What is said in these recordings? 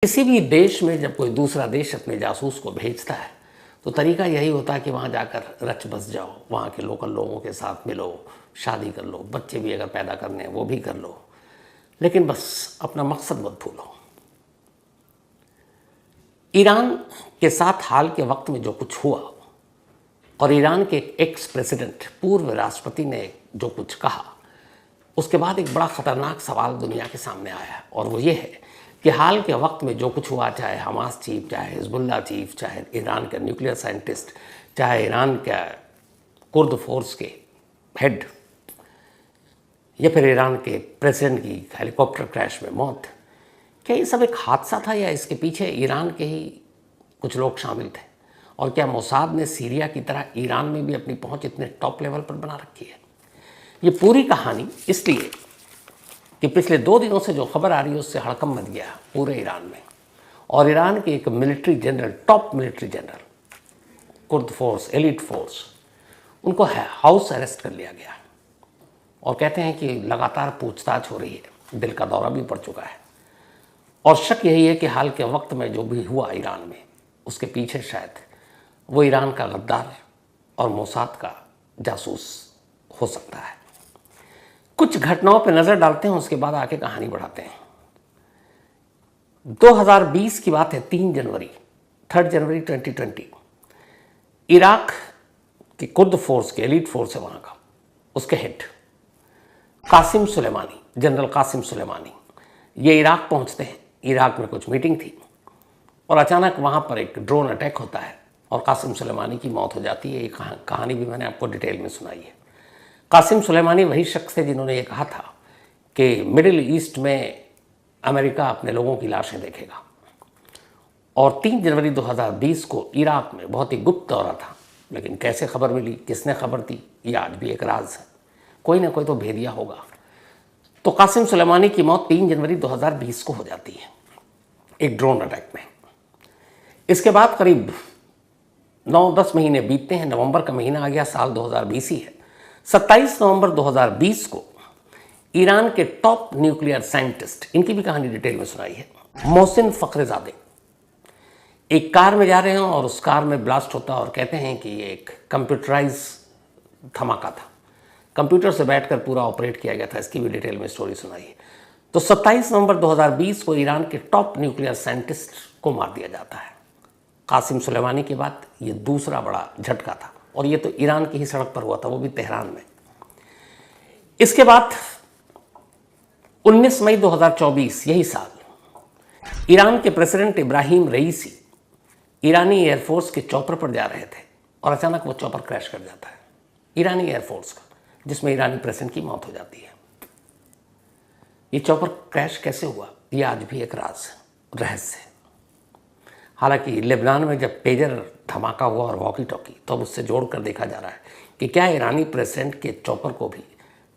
किसी भी देश में जब कोई दूसरा देश अपने जासूस को भेजता है तो तरीका यही होता है कि वहाँ जाकर रच बस जाओ, वहाँ के लोकल लोगों के साथ मिलो, शादी कर लो, बच्चे भी अगर पैदा करने हैं वो भी कर लो, लेकिन बस अपना मकसद मत भूलो। ईरान के साथ हाल के वक्त में जो कुछ हुआ और ईरान के एक्स प्रेसिडेंट पूर्व राष्ट्रपति ने जो कुछ कहा, उसके बाद एक बड़ा ख़तरनाक सवाल दुनिया के सामने आया है और वो ये है कि हाल के वक्त में जो कुछ हुआ, चाहे हमास चीफ, चाहे हिजबुल्ला चीफ, चाहे ईरान के न्यूक्लियर साइंटिस्ट, चाहे ईरान के कुर्द फोर्स के हेड, या फिर ईरान के प्रेसिडेंट की हेलीकॉप्टर क्रैश में मौत, क्या ये सब एक हादसा था या इसके पीछे ईरान के ही कुछ लोग शामिल थे? और क्या मोसाद ने सीरिया की तरह ईरान में भी अपनी पहुंच इतने टॉप लेवल पर बना रखी है? ये पूरी कहानी इसलिए कि पिछले 2 दिनों से जो खबर आ रही है उससे हड़कंप मच गया पूरे ईरान में। और ईरान के एक military general, top military general, Kurd force, elite force, उनको हाउस अरेस्ट कर लिया गया और कहते हैं कि लगातार पूछताछ हो रही है, दिल का दौरा भी पड़ चुका है। और शक यही है कि हाल के वक्त में जो भी हुआ ईरान में, उसके पीछे शायद वो ईरान का गद्दार और मोसाद का जासूस हो सकता है। कुछ घटनाओं पर नज़र डालते हैं, उसके बाद आके कहानी बढ़ाते हैं। 2020 की बात है, 3 जनवरी 2020, इराक की कुर्द फोर्स के एलिट फोर्स है वहाँ का, उसके head Qasem Sulemani, general Qasem Sulemani, ये इराक पहुँचते हैं। इराक में कुछ मीटिंग थी और अचानक वहाँ पर एक ड्रोन अटैक होता है और कासिम सुलेमानी की मौत हो जाती है। ये कहानी भी मैंने आपको डिटेल में सुनाई है। कासिम सुलेमानी वही शख्स थे जिन्होंने ये कहा था कि मिडिल ईस्ट में अमेरिका अपने लोगों की लाशें देखेगा। और 3 जनवरी 2020 को इराक में बहुत ही गुप्त दौरा था, लेकिन कैसे खबर मिली, किसने खबर दी, ये आज भी एक राज है। कोई ना कोई तो भेदिया होगा। तो कासिम सुलेमानी की मौत 3 जनवरी 2020 को हो जाती है एक ड्रोन अटैक में। इसके बाद करीब 9-10 महीने बीतते हैं, नवंबर का महीना आ गया, साल 2020 ही है। 27 नवंबर 2020 को ईरान के टॉप न्यूक्लियर साइंटिस्ट, इनकी भी कहानी डिटेल में सुनाई है, मोहसिन फखरेजादे, एक कार में जा रहे हैं और उस कार में ब्लास्ट होता है और कहते हैं कि ये एक कंप्यूटराइज धमाका था, कंप्यूटर से बैठकर पूरा ऑपरेट किया गया था। इसकी भी डिटेल में स्टोरी सुनाई है। तो 27 नवंबर 2020 को ईरान के टॉप न्यूक्लियर साइंटिस्ट को मार दिया जाता है। कासिम सुलेमानी के बाद ये दूसरा बड़ा झटका था और ये तो ईरान की ही सड़क पर हुआ था, वो भी तेहरान में। इसके बाद 19 मई 2024, यही साल, ईरान के प्रेसिडेंट इब्राहिम रईसी ईरानी एयरफोर्स के चॉपर पर जा रहे थे और अचानक वो चॉपर क्रैश कर जाता है, ईरानी एयरफोर्स का, जिसमें ईरानी प्रेसिडेंट की मौत हो जाती है। ये चॉपर क्रैश कैसे हुआ, ये आज भी एक राज है, रहस्य है। हालांकि लेबनान में जब पेजर धमाका हुआ और वॉकी टॉकी, तो अब उससे जोड़कर देखा जा रहा है कि क्या ईरानी प्रेसिडेंट के चॉपर को भी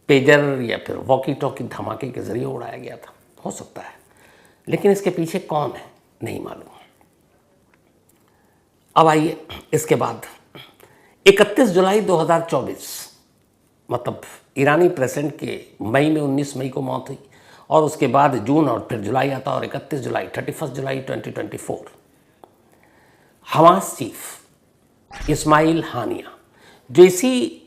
पेजर या फिर वॉकी टॉकी धमाके के जरिए उड़ाया गया था, हो सकता है। लेकिन इसके पीछे कौन है, नहीं मालूम। अब आइए, इसके बाद 31 जुलाई 2024, मतलब ईरानी प्रेसिडेंट के मई में 19 मई को मौत हुई और उसके बाद जून और फिर जुलाई आता और 31 जुलाई 31 जुलाई 2024 हमास चीफ इस्माइल हानिया, जो इसी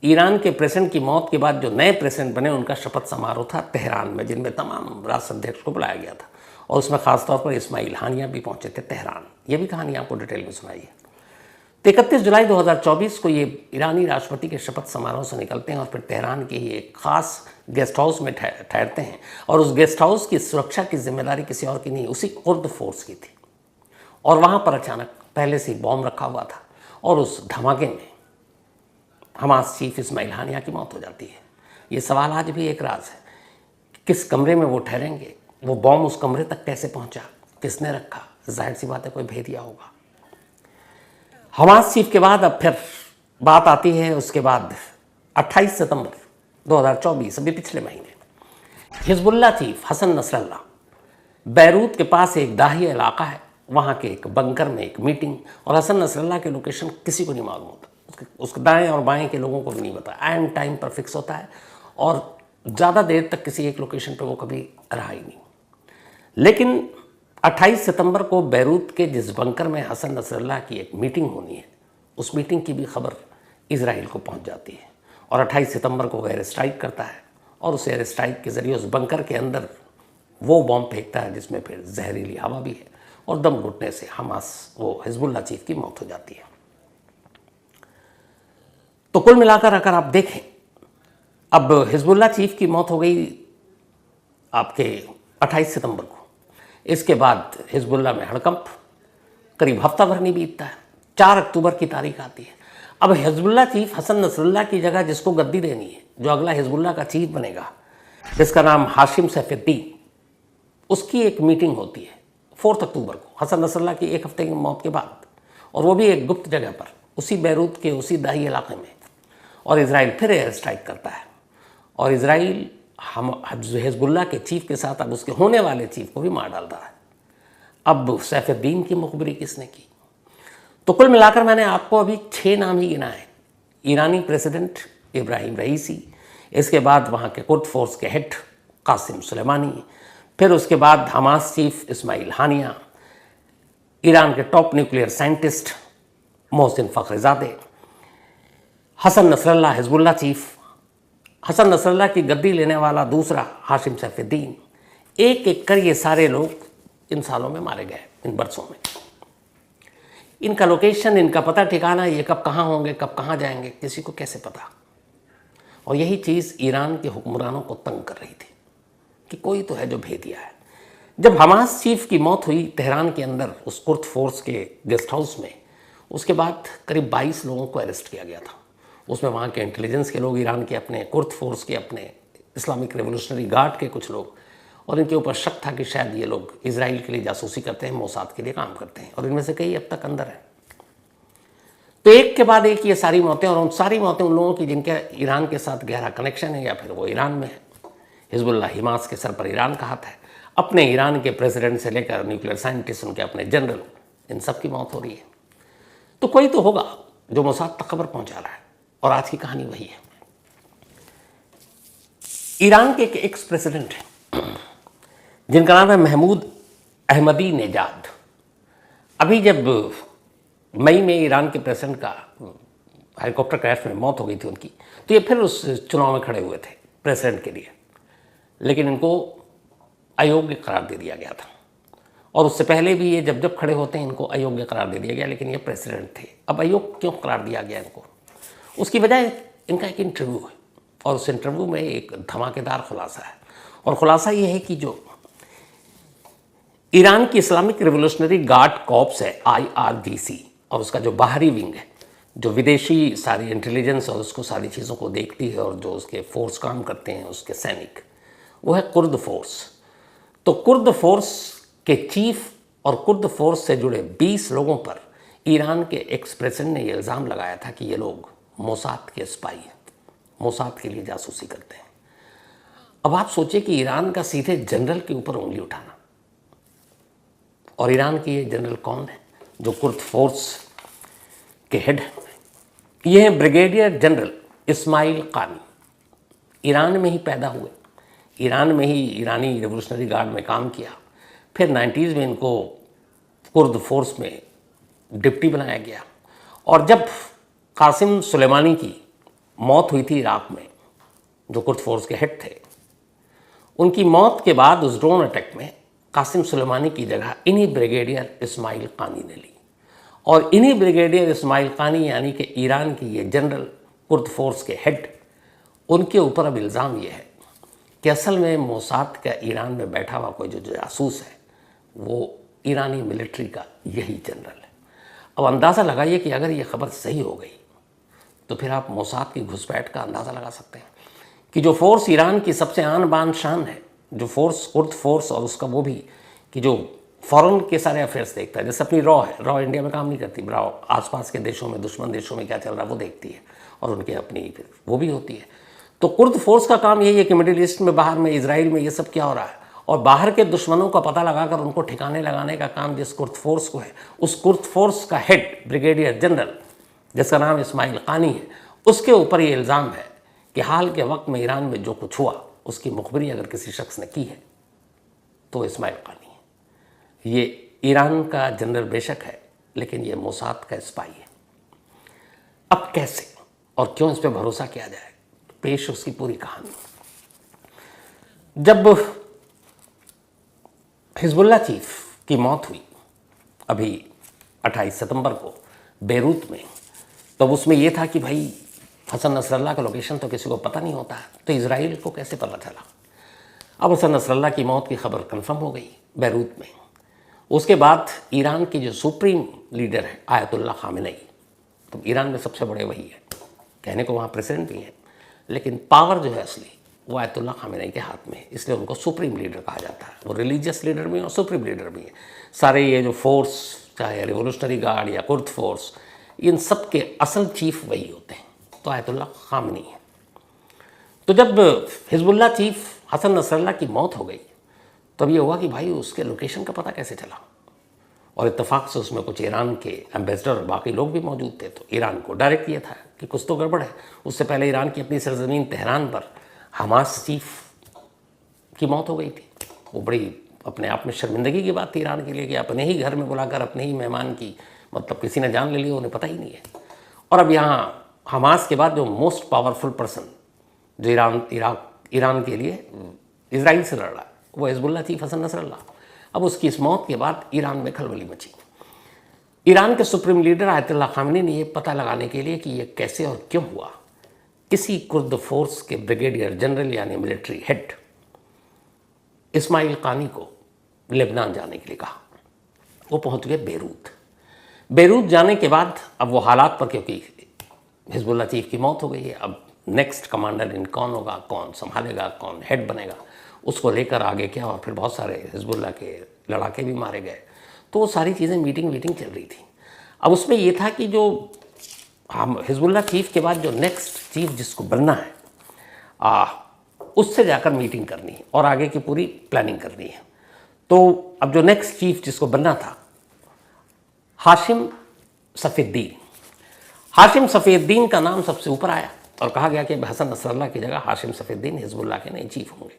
ईरान के प्रेसिडेंट की मौत के बाद जो नए प्रेसिडेंट बने, उनका शपथ समारोह था तेहरान में, जिनमें तमाम राष्ट्राध्यक्ष को बुलाया गया था और उसमें खासतौर पर इस्माइल हानिया भी पहुंचे थे तेहरान। ये भी कहानी आपको डिटेल में सुनाई है। तो 31 जुलाई 2024 को ये ईरानी राष्ट्रपति के शपथ समारोह से निकलते हैं और फिर तेहरान के ही एक खास गेस्ट हाउस में ठहरते हैं और उस गेस्ट हाउस की सुरक्षा की जिम्मेदारी किसी और की नहीं, उसी कुर्द फोर्स की थी। और वहाँ पर अचानक पहले से बॉम्ब रखा हुआ था और उस धमाके में हमास चीफ इस्माइल हानिया की मौत हो जाती है। ये सवाल आज भी एक राज है, किस कमरे में वो ठहरेंगे, वो बॉम्ब उस कमरे तक कैसे पहुंचा, किसने रखा, जाहिर सी बात है कोई भेदिया होगा। हमास चीफ के बाद अब फिर बात आती है उसके बाद 28 सितंबर 2024, अभी पिछले महीने, Hezbollah chief Hasan Nasrallah, Beirut के पास एक दाहिया इलाका है, वहाँ के एक बंकर में एक मीटिंग, और हसन नसरल्ला के लोकेशन किसी को नहीं मालूम होता, उसके दाएं और बाएं के लोगों को भी नहीं पता। एंड टाइम पर फिक्स होता है और ज़्यादा देर तक किसी एक लोकेशन पर वो कभी रहा ही नहीं। लेकिन 28 सितंबर को बैरूत के जिस बंकर में हसन नसरल्लाह की एक मीटिंग होनी है, उस मीटिंग की भी खबर इजराइल को पहुंच जाती है और 28 सितंबर को वह एयर स्ट्राइक करता है और उस एयर स्ट्राइक के ज़रिए उस बंकर के अंदर वो बॉम्ब फेंकता है जिसमें फिर जहरीली हवा भी है और दम घुटने से हमास वो हिजबुल्लाह चीफ की मौत हो जाती है। तो कुल मिलाकर अगर आप देखें, अब हिजबुल्लाह चीफ की मौत हो गई आपके 28 सितंबर को। इसके बाद हिजबुल्लाह में हड़कंप, करीब हफ्ता भर नहीं बीतता है, 4 अक्टूबर की तारीख आती है। अब हिजबुल्लाह चीफ हसन नसरल्लाह की जगह जिसको गद्दी देनी है, जो अगला हिजबुल्लाह का चीफ बनेगा, जिसका नाम हाशिम सैफुद्दीन, उसकी एक मीटिंग होती है 4 अक्टूबर को, हसन नसरल्लाह की एक हफ्ते की मौत के बाद, और वो भी एक गुप्त जगह पर, उसी बैरूत के उसी दाही इलाके में। और इजराइल फिर एयर स्ट्राइक करता है और इजराइल हिजबुल्लाह के चीफ के साथ अब उसके होने वाले चीफ को भी मार डालता है। अब सैफुद्दीन की मुखबिरी किसने की? तो कुल मिलाकर मैंने आपको अभी 6 नाम ही गिनाए। ईरानी प्रेसिडेंट इब्राहिम रईसी, इसके बाद वहाँ के कुर्द फोर्स के हेड कासिम सुलेमानी, फिर उसके बाद Hamas chief Ismail Haniyeh, Iran के top nuclear scientist Mohsen Fakhrizadeh, Hassan Nasrallah Hezbollah chief, Hassan Nasrallah की गद्दी लेने वाला दूसरा हाशिम सैफुद्दीन। एक एक कर ये सारे लोग इन सालों में मारे गए, इन बरसों में। इनका लोकेशन, इनका पता ठिकाना, ये कब कहाँ होंगे, कब कहाँ जाएंगे, किसी को कैसे पता? और यही चीज़ ईरान के हुक्मरानों को तंग कर रही थी कि कोई तो है जो भेदिया है। जब हमास चीफ की मौत हुई तेहरान के अंदर उस कुर्द फोर्स के गेस्ट हाउस में, उसके बाद करीब 22 लोगों को अरेस्ट किया गया था। उसमें वहाँ के इंटेलिजेंस के लोग, ईरान के अपने कुर्द फोर्स के, अपने इस्लामिक रेवोल्यूशनरी गार्ड के कुछ लोग, और इनके ऊपर शक था कि शायद ये लोग इजराइल के लिए जासूसी करते हैं, मोसाद के लिए काम करते हैं, और इनमें से कई अब तक अंदर हैं। तो एक के बाद एक ये सारी मौतें, और उन सारी मौतें उन लोगों की जिनके ईरान के साथ गहरा कनेक्शन है या फिर वो ईरान में है। हिजबुल्लाह हिमास के सर पर ईरान का हाथ है। अपने ईरान के प्रेसिडेंट से लेकर न्यूक्लियर साइंटिस्ट, उनके अपने जनरल, इन सब की मौत हो रही है। तो कोई तो होगा जो मोसाद तक खबर पहुंचा रहा है, और आज की कहानी वही है। ईरान के एक एक्स प्रेसिडेंट हैं जिनका नाम है महमूद अहमदी नेजाद। अभी जब मई में ईरान के प्रेसिडेंट का हेलीकॉप्टर क्रैश में मौत हो गई थी उनकी, तो ये फिर उस चुनाव में खड़े हुए थे प्रेसिडेंट के लिए, लेकिन इनको अयोग्य करार दे दिया गया था। और उससे पहले भी ये जब खड़े होते हैं इनको अयोग्य करार दे दिया गया, लेकिन ये प्रेसिडेंट थे। अब अयोग्य क्यों करार दिया गया इनको? उसकी वजह इनका एक इंटरव्यू है, और उस इंटरव्यू में एक धमाकेदार खुलासा है। और खुलासा ये है कि जो ईरान की इस्लामिक रिवोल्यूशनरी गार्ड कॉर्प्स है IRGC, और उसका जो बाहरी विंग है, जो विदेशी सारी इंटेलिजेंस और उसको सारी चीज़ों को देखती है, और जो उसके फोर्स काम करते हैं, उसके सैनिक, वो है कुर्द फोर्स। तो कुर्द फोर्स के चीफ और कुर्द फोर्स से जुड़े 20 लोगों पर ईरान के एक्स प्रेसिडेंट ने यह इल्ज़ाम लगाया था कि ये लोग मोसाद के स्पाई हैं, मोसाद के लिए जासूसी करते हैं। अब आप सोचिए कि ईरान का सीधे जनरल के ऊपर उंगली उठाना, और ईरान के ये जनरल कौन है जो कुर्द फोर्स के हेड हैं? ये हैं ब्रिगेडियर जनरल इस्माइल कानी। ईरान में ही पैदा हुए, ईरान में ही ईरानी रिवोल्यूशनरी गार्ड में काम किया, फिर 90s में इनको कुर्द फोर्स में डिप्टी बनाया गया। और जब कासिम सुलेमानी की मौत हुई थी इराक में, जो कुर्द फोर्स के हेड थे, उनकी मौत के बाद उस ड्रोन अटैक में कासिम सुलेमानी की जगह इन्हीं ब्रिगेडियर इस्माइल कानी ने ली। और इन्हीं ब्रिगेडियर इस्माइल कानी यानी कि ईरान की ये जनरल कुर्द फोर्स के हेड, उनके ऊपर अब इल्ज़ाम ये है कि असल में मोसाद का ईरान में बैठा हुआ कोई जो जासूस है, वो ईरानी मिलिट्री का यही जनरल है। अब अंदाज़ा लगाइए कि अगर ये खबर सही हो गई तो फिर आप मोसाद की घुसपैठ का अंदाज़ा लगा सकते हैं कि जो फोर्स ईरान की सबसे आन बान शान है, जो फोर्स कुर्द फोर्स, और उसका वो भी कि जो फॉरेन के सारे अफेयर्स देखता है, जैसे अपनी रॉ है, रॉ इंडिया में काम नहीं करती, रॉ आसपास के देशों में, दुश्मन देशों में क्या चल रहा है वो देखती है, और उनकी अपनी फिर वो भी होती है। तो कुर्द फोर्स का काम यही है कि मिडिल ईस्ट में, बाहर में, इजराइल में ये सब क्या हो रहा है, और बाहर के दुश्मनों का पता लगाकर उनको ठिकाने लगाने का काम जिस कुर्द फोर्स को है, उस कुर्द फोर्स का हेड ब्रिगेडियर जनरल जिसका नाम इस्माइल कानी है, उसके ऊपर ये इल्ज़ाम है कि हाल के वक्त में ईरान में जो कुछ हुआ उसकी मुखबिरी अगर किसी शख्स ने की है तो इस्माइल कानी है। ये ईरान का जनरल बेशक है, लेकिन ये मोसाद का स्पाई है। अब कैसे और क्यों इस पर भरोसा किया जाए, पेश उसकी पूरी कहानी। जब हिजबुल्ला चीफ की मौत हुई अभी 28 सितंबर को बेरूत में, तब उसमें यह था कि भाई हसन नसरल्ला का लोकेशन तो किसी को पता नहीं होता, तो इजराइल को कैसे पता चला। अब हसन नसरल्ला की मौत की खबर कंफर्म हो गई बेरूत में। उसके बाद ईरान के जो सुप्रीम लीडर है आयतुल्ला खामेनी, तो ईरान में सबसे बड़े वही है, कहने को वहाँ प्रेसिडेंट भी है, लेकिन पावर जो है असली वो आयतुल्ला खामेनी के हाथ में है, इसलिए उनको सुप्रीम लीडर कहा जाता है। वो रिलीजियस लीडर भी है और सुप्रीम लीडर भी है। सारे ये जो फोर्स, चाहे रिवोल्यूशनरी गार्ड या कुर्द फोर्स, इन सब के असल चीफ वही होते हैं, तो आयतुल्ला खामेनी है। तो जब हिजबुल्ला चीफ हसन नसरल्ला की मौत हो गई, तब ये हुआ कि भाई उसके लोकेशन का पता कैसे चला, और इत्तेफाक से उसमें कुछ ईरान के एम्बेसडर और बाकी लोग भी मौजूद थे। तो ईरान को डायरेक्ट ये था कि कुछ तो गड़बड़ है। उससे पहले ईरान की अपनी सरजमीन तेहरान पर हमास चीफ की मौत हो गई थी। वो बड़ी अपने आप में शर्मिंदगी की बात थी ईरान के लिए कि अपने ही घर में बुलाकर अपने ही मेहमान की, मतलब किसी ने जान ले लिया, उन्हें पता ही नहीं है। और अब यहाँ हमास के बाद जो मोस्ट पावरफुल पर्सन जो ईरान के लिए इजराइल से लड़ रहा है, वो हिजबुल्ला चीफ हसन नसरल्ला। अब उसकी इस मौत के बाद ईरान में खलबली मची। ईरान के सुप्रीम लीडर आयतुल्ला खामेनी ने यह पता लगाने के लिए कि यह कैसे और क्यों हुआ, किसी कुर्द फोर्स के ब्रिगेडियर जनरल यानी मिलिट्री हेड इस्माइल कानी को लेबनान जाने के लिए कहा। वो पहुंच गए बेरूत। बेरूत जाने के बाद अब वो हालात पर, क्योंकि हिजबुल्ला चीफ की मौत हो गई है, अब नेक्स्ट कमांडर इन कौन होगा, कौन संभालेगा, कौन हेड बनेगा, उसको लेकर आगे क्या। और फिर बहुत सारे हिजबुल्ला के लड़ाके भी मारे गए। तो वो सारी चीज़ें मीटिंग चल रही थी। अब उसमें ये था कि जो हम हिजबुल्ला चीफ के बाद जो नेक्स्ट चीफ जिसको बनना है, उससे जाकर मीटिंग करनी है और आगे की पूरी प्लानिंग करनी है। तो अब जो नेक्स्ट चीफ जिसको बनना था, हाशिम सफ़ीद्दीन। हाशिम सफ़ीद्दीन का नाम सबसे ऊपर आया और कहा गया कि हसन नसरल्ला की जगह हाशिम सफ़ीद्दीन हिजबुल्ला के नए चीफ होंगे।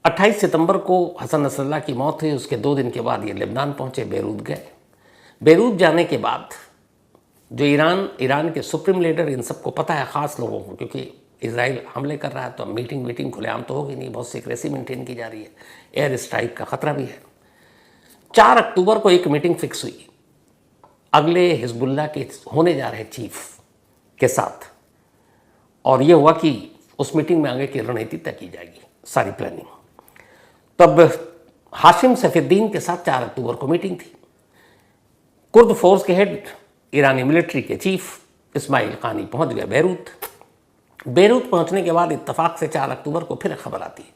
28 सितंबर को हसन नसरल्ला की मौत हुई। उसके 2 दिन के बाद ये लेबनान पहुंचे, बेरूत गए। बेरूत जाने के बाद जो ईरान के सुप्रीम लीडर, इन सबको पता है, ख़ास लोगों को, क्योंकि इजराइल हमले कर रहा है, तो मीटिंग खुलेआम तो होगी नहीं, बहुत सीक्रेसी मेंटेन की जा रही है, एयर स्ट्राइक का ख़तरा भी है। 4 अक्टूबर को एक मीटिंग फिक्स हुई अगले हिजबुल्ला के होने जा रहे चीफ के साथ, और ये हुआ कि उस मीटिंग में आगे की रणनीति तय की जाएगी, सारी प्लानिंग। तब हाशिम सफ़ीद्दीन के साथ 4 अक्टूबर को मीटिंग थी। कुर्द फोर्स के हेड, ईरानी मिलिट्री के चीफ इस्माइल कानी पहुंच गए बेरूत। बेरूत पहुंचने के बाद इत्तफाक से 4 अक्टूबर को फिर खबर आती है।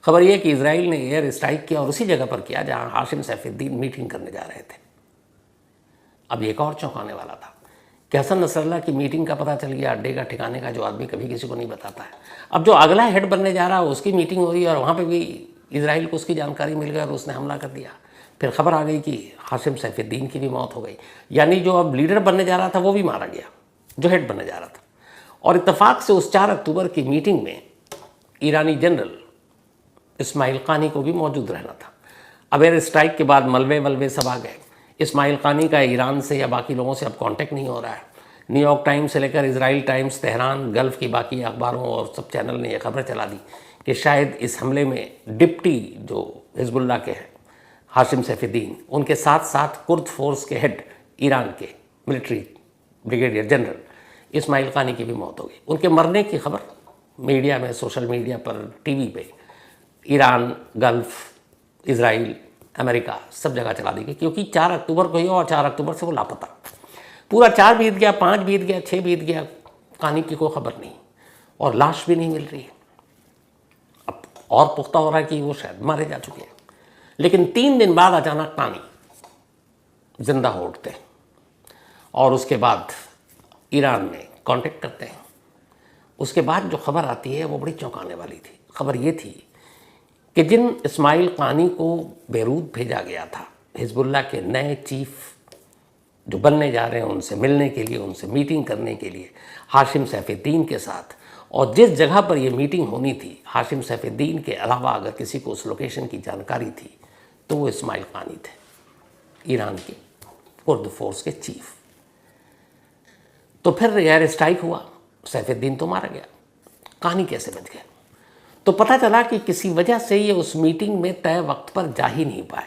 खबर यह कि इजराइल ने एयर स्ट्राइक किया और उसी जगह पर किया जहां हाशिम सफ़ीद्दीन मीटिंग करने जा रहे थे। अब एक और चौंकाने वाला था कि हसन नसरल्ला की मीटिंग का पता चल गया, अड्डे का ठिकाने का, जो आदमी कभी किसी को नहीं बताता है। अब जो अगला हेड बनने जा रहा है उसकी मीटिंग हो रही है और वहाँ पर भी इजराइल को उसकी जानकारी मिल गई और उसने हमला कर दिया। फिर खबर आ गई कि हाशिम सफ़ीद्दीन की भी मौत हो गई, यानी जो अब लीडर बनने जा रहा था वो भी मारा गया, जो हेड बनने जा रहा था। और इत्तेफाक से उस 4 अक्टूबर की मीटिंग में ईरानी जनरल इस्माइल कानी को भी मौजूद रहना था। अब एयर स्ट्राइक के बाद मलबे सब आ गए। इस्माइल कानी का ईरान से या बाकी लोगों से अब कांटेक्ट नहीं हो रहा है। न्यूयॉर्क टाइम्स से लेकर इजराइल टाइम्स, तेहरान, गल्फ़ की बाकी अखबारों और सब चैनल ने यह खबर चला दी कि शायद इस हमले में डिप्टी जो हिजबुल्ला के हैं हाशिम सफ़ीद्दीन, उनके साथ साथ कुर्द फोर्स के हेड ईरान के मिलिट्री ब्रिगेडियर जनरल इस्माइल कानी की भी मौत हो गई। उनके मरने की खबर मीडिया में, सोशल मीडिया पर, टीवी पे ईरान, गल्फ़, इजराइल, अमेरिका सब जगह चला दी गई, क्योंकि 4 अक्टूबर को ही और 4 अक्टूबर से वो लापता। पूरा 4 बीत गया, 5 बीत गया, 6 बीत गया, कानी की कोई खबर नहीं और लाश भी नहीं मिल रही है। अब और पुख्ता हो रहा है कि वो शायद मारे जा चुके हैं। लेकिन 3 दिन बाद अचानक कानी जिंदा हो उठते हैं और उसके बाद ईरान में कांटेक्ट करते हैं। उसके बाद जो खबर आती है वो बड़ी चौंकाने वाली थी। खबर ये थी कि जिन इस्माइल कानी को बेरूत भेजा गया था हिजबुल्ला के नए चीफ जो बनने जा रहे हैं, उनसे मिलने के लिए, उनसे मीटिंग करने के लिए हाशिम सफ़ीद्दीन के साथ, और जिस जगह पर यह मीटिंग होनी थी, हाशिम सफ़ीद्दीन के अलावा अगर किसी को उस लोकेशन की जानकारी थी तो वो इस्माइल कानी थे, ईरान के कुर्द फोर्स के चीफ। तो फिर एयर स्ट्राइक हुआ, सैफुद्दीन तो मारा गया, कहानी कैसे बच गया? तो पता चला कि किसी वजह से ये उस मीटिंग में तय वक्त पर जा ही नहीं पाए।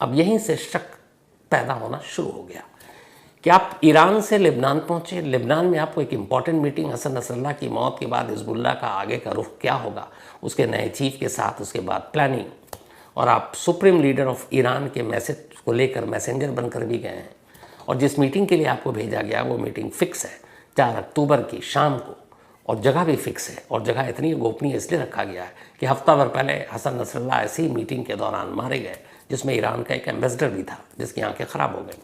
अब यहीं से शक पैदा होना शुरू हो गया कि आप ईरान से लेबनान पहुंचे, लेबनान में आपको एक इम्पॉर्टेंट मीटिंग, हसन नसरल्लाह की मौत के बाद हिजबुल्लाह का आगे का रुख क्या होगा, उसके नए चीफ के साथ, उसके बाद प्लानिंग, और आप सुप्रीम लीडर ऑफ ईरान के मैसेज को लेकर मैसेंजर बनकर भी गए हैं। और जिस मीटिंग के लिए आपको भेजा गया वो मीटिंग फिक्स है 4 अक्टूबर की शाम को, और जगह भी फिक्स है, और जगह इतनी गोपनीय इसलिए रखा गया है कि हफ्ता भर पहले हसन नसरल्लाह ऐसी ही मीटिंग के दौरान मारे गए, जिसमें ईरान का एक एम्बेसडर भी था जिसकी आंखें खराब हो गई।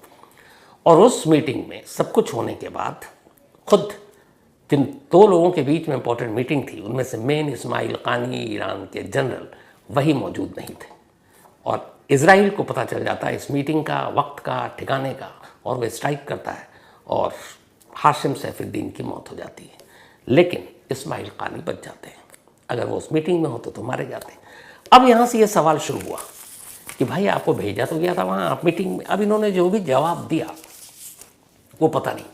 और उस मीटिंग में सब कुछ होने के बाद खुद जिन 2 लोगों के बीच में इंपॉर्टेंट मीटिंग थी, उनमें से मेन इस्माइल कानी ईरान के जनरल, वही मौजूद नहीं थे। और इजराइल को पता चल जाता है इस मीटिंग का, वक्त का, ठिकाने का, और वह स्ट्राइक करता है और हाशिम सैफुद्दीन की मौत हो जाती है। लेकिन इस्माइल कानी बच जाते हैं, अगर वो उस मीटिंग में होते तो मारे जाते। अब यहाँ से ये सवाल शुरू हुआ कि भाई आपको भेजा तो गया था वहाँ, आप मीटिंग में, अब इन्होंने जो भी जवाब दिया वो पता नहीं।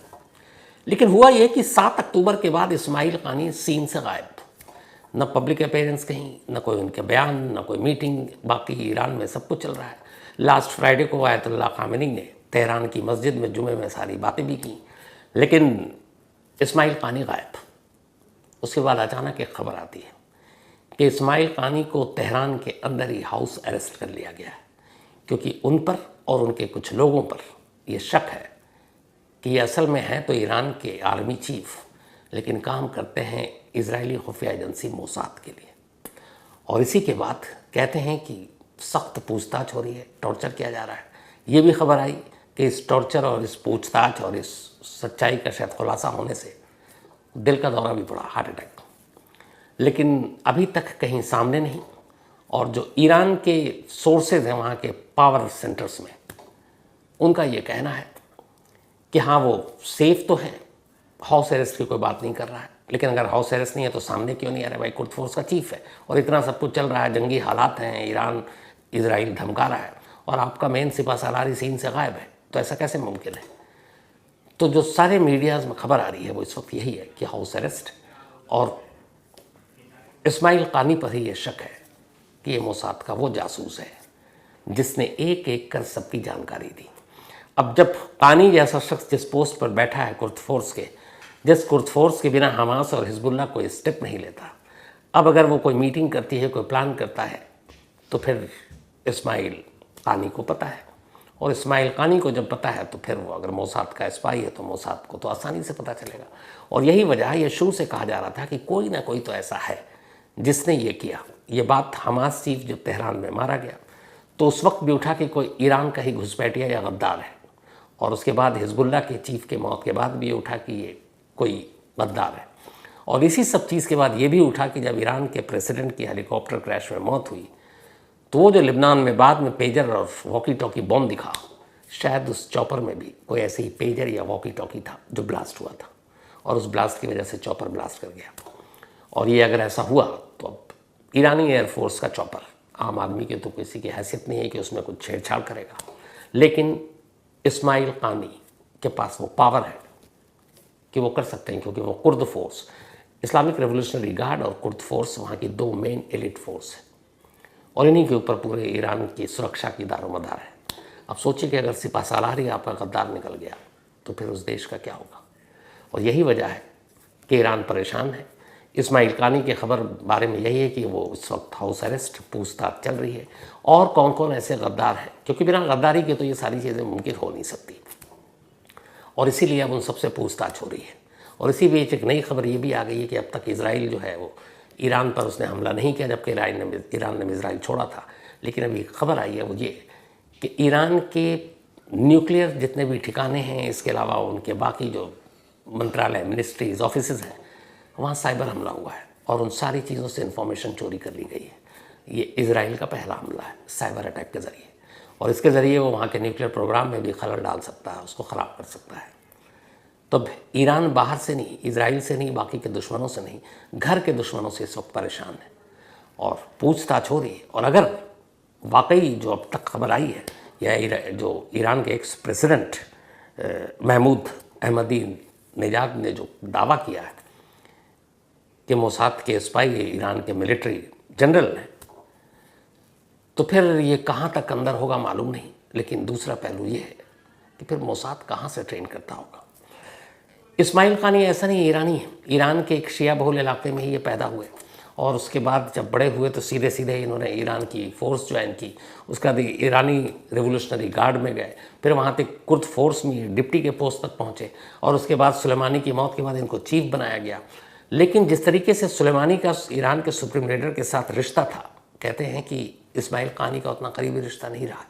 लेकिन हुआ ये कि 7 अक्टूबर के बाद इस्माइल कानी सीन से गायब, न पब्लिक अपीयरेंस कहीं, न कोई उनके बयान, न कोई मीटिंग। बाकी ईरान में सब कुछ चल रहा है। लास्ट फ्राइडे को आयतुल्लाह खामेनी ने तेहरान की मस्जिद में जुमे में सारी बातें भी की, लेकिन इस्माइल कानी गायब। उसके बाद अचानक एक खबर आती है कि इस्माइल कानी को तेहरान के अंदर ही हाउस अरेस्ट कर लिया गया है, क्योंकि उन पर और उनके कुछ लोगों पर ये शक है कि ये असल में हैं तो ईरान के आर्मी चीफ, लेकिन काम करते हैं इजरायली खुफिया एजेंसी मोसाद के लिए। और इसी के बाद कहते हैं कि सख्त पूछताछ हो रही है, टॉर्चर किया जा रहा है। ये भी खबर आई कि इस टॉर्चर और इस पूछताछ और इस सच्चाई का शायद खुलासा होने से दिल का दौरा भी पड़ा, हार्ट अटैक। लेकिन अभी तक कहीं सामने नहीं। और जो ईरान के सोर्सेज हैं वहाँ के पावर सेंटर्स में, उनका ये कहना है कि हाँ वो सेफ तो है, हाउस अरेस्ट की कोई बात नहीं कर रहा है। लेकिन अगर हाउस अरेस्ट नहीं है तो सामने क्यों नहीं आ रहा है? भाई कुर्द फोर्स का चीफ है और इतना सब कुछ चल रहा है, जंगी हालात हैं, ईरान इजराइल धमका रहा है, और आपका मेन सिपा सालारी सीन से गायब है, तो ऐसा कैसे मुमकिन है? तो जो सारे मीडियाज़ में खबर आ रही है वो इस वक्त यही है कि हाउस अरेस्ट, और इस्माइल कानी पर ही ये शक है कि ये मोसाद का वो जासूस है जिसने एक एक कर सबकी जानकारी दी। अब जब कानी जैसा शख्स जिस पोस्ट पर बैठा है कुर्द फोर्स के, जिस कुर्द फोर्स के बिना हमास और हिजबुल्लाह कोई स्टेप नहीं लेता, अब अगर वो कोई मीटिंग करती है, कोई प्लान करता है, तो फिर इस्माइल कानी को पता है। और इस्माइल कानी को जब पता है तो फिर वो अगर मोसाद का स्पाई है तो मोसाद को तो आसानी से पता चलेगा। और यही वजह है, ये शुरू से कहा जा रहा था कि कोई ना कोई तो ऐसा है जिसने ये किया। ये बात हमास चीफ जब तेहरान में मारा गया तो उस वक्त भी उठा कि कोई ईरान का ही घुसपैठिया या गद्दार है, और उसके बाद हिजबुल्लाह के चीफ के मौत के बाद भी ये उठा कि ये कोई गद्दार है। और इसी सब चीज़ के बाद ये भी उठा कि जब ईरान के प्रेसिडेंट की हेलीकॉप्टर क्रैश में मौत हुई तो वो जो लेबनान में बाद में पेजर और वॉकी टॉकी बॉम्ब दिखा, शायद उस चॉपर में भी कोई ऐसे ही पेजर या वॉकी टॉकी था जो ब्लास्ट हुआ था, और उस ब्लास्ट की वजह से चॉपर ब्लास्ट कर गया। और ये अगर ऐसा हुआ तो अब ईरानी एयरफोर्स का चॉपर, आम आदमी की तो किसी की हैसियत नहीं है कि उसमें कुछ छेड़छाड़ करेगा, लेकिन इस्माइल कानी के पास वो पावर है कि वो कर सकते हैं, क्योंकि वो Kurd force, Islamic revolutionary guard और कुर्द फोर्स वहाँ की 2 मेन एलिट फोर्स है, और इन्हीं के ऊपर पूरे ईरान की सुरक्षा की दारोमदार है। अब सोचिए कि अगर सिपा सालारी आपका गद्दार निकल गया तो फिर उस देश का क्या होगा? और यही वजह है कि ईरान परेशान है। इस्माइल कानी की खबर बारे में यही है कि वो इस वक्त हाउस अरेस्ट, पूछताछ चल रही है, और कौन कौन ऐसे गद्दार हैं, क्योंकि बिना गद्दारी के तो ये सारी चीज़ें मुमकिन हो नहीं सकती, और इसीलिए अब उन सबसे पूछताछ हो रही है। और इसी बीच एक नई खबर ये भी आ गई है कि अब तक इजराइल जो है वो ईरान पर उसने हमला नहीं किया, जबकि ईरान ने इजराइल छोड़ा था। लेकिन अभी खबर आई है वो ये कि ईरान के न्यूक्लियर जितने भी ठिकाने हैं, इसके अलावा उनके बाकी जो मंत्रालय, मिनिस्ट्रीज, ऑफिसेज हैं, वहाँ साइबर हमला हुआ है, और उन सारी चीज़ों से इन्फॉर्मेशन चोरी कर ली गई है। ये इजराइल का पहला हमला है साइबर अटैक के ज़रिए, और इसके ज़रिए वो वहाँ के न्यूक्लियर प्रोग्राम में भी खलल डाल सकता है, उसको ख़राब कर सकता है। तो ईरान बाहर से नहीं, इजराइल से नहीं, बाकी के दुश्मनों से नहीं, घर के दुश्मनों से इस वक्त परेशान है, और पूछताछ हो रही है। और अगर वाकई जो अब तक खबर आई है, या जो ईरान के एक्स प्रेसिडेंट महमूद अहमदी नेजाद ने जो दावा किया है कि मोसाद के स्पाई ईरान के मिलिट्री जनरल हैं, तो फिर ये कहाँ तक अंदर होगा मालूम नहीं। लेकिन दूसरा पहलू ये है कि फिर मोसाद कहाँ से ट्रेन करता होगा। इस्माइल कानी ऐसा नहीं ईरानी है, ईरान के एक शिया बहुल इलाके में ही ये पैदा हुए और उसके बाद जब बड़े हुए तो सीधे सीधे इन्होंने ईरान की फ़ोर्स ज्वाइन की। उसके बाद ईरानी रिवोल्यूशनरी गार्ड में गए, फिर वहाँ तक कुर्द फोर्स में डिप्टी के पोस्ट तक पहुँचे और उसके बाद सुलेमानी की मौत के बाद इनको चीफ बनाया गया। लेकिन जिस तरीके से सुलेमानी का ईरान के सुप्रीम लीडर के साथ रिश्ता था, कहते हैं कि इस्माइल कानी का उतना करीबी रिश्ता नहीं रहा।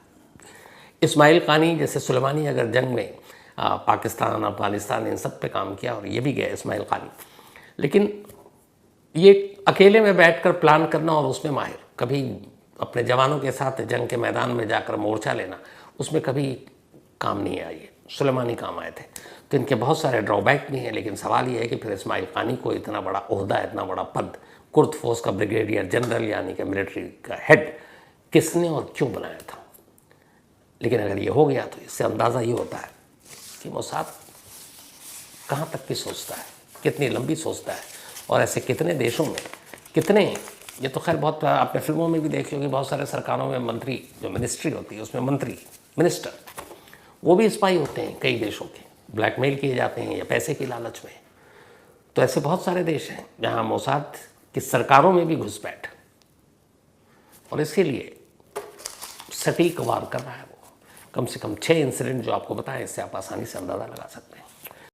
इस्माइल कानी जैसे सुलेमानी अगर जंग में पाकिस्तान, अफगानिस्तान इन सब पे काम किया और ये भी गए इस्माइल कानी, लेकिन ये अकेले में बैठकर प्लान करना और उसमें माहिर, कभी अपने जवानों के साथ जंग के मैदान में जाकर मोर्चा लेना, उसमें कभी काम नहीं आए। सुलेमानी काम आए थे। तो इनके बहुत सारे ड्रॉबैक भी हैं, लेकिन सवाल ये है कि फिर इस्माइल कानी को इतना बड़ा ओहदा, इतना बड़ा पद, कुर्द फोर्स का ब्रिगेडियर जनरल यानी कि मिलिट्री का हेड, किसने और क्यों बनाया था। लेकिन अगर ये हो गया तो इससे अंदाज़ा ये होता है कि मोसाद कहाँ तक की सोचता है, कितनी लंबी सोचता है और ऐसे कितने देशों में कितने, ये तो खैर बहुत आपने फिल्मों में भी देखी होगी, बहुत सारे सरकारों में मंत्री, जो मिनिस्ट्री होती है उसमें मंत्री, मिनिस्टर, वो भी स्पाई होते हैं कई देशों के, ब्लैकमेल किए जाते हैं या पैसे की लालच में। तो ऐसे बहुत सारे देश हैं जहाँ मोसाद की सरकारों में भी घुसपैठ, और इसीलिए सटीक वार कर रहा है वो। कम से कम 6 इंसिडेंट जो आपको बताएं, इससे आप आसानी से अंदाज़ा लगा सकते हैं।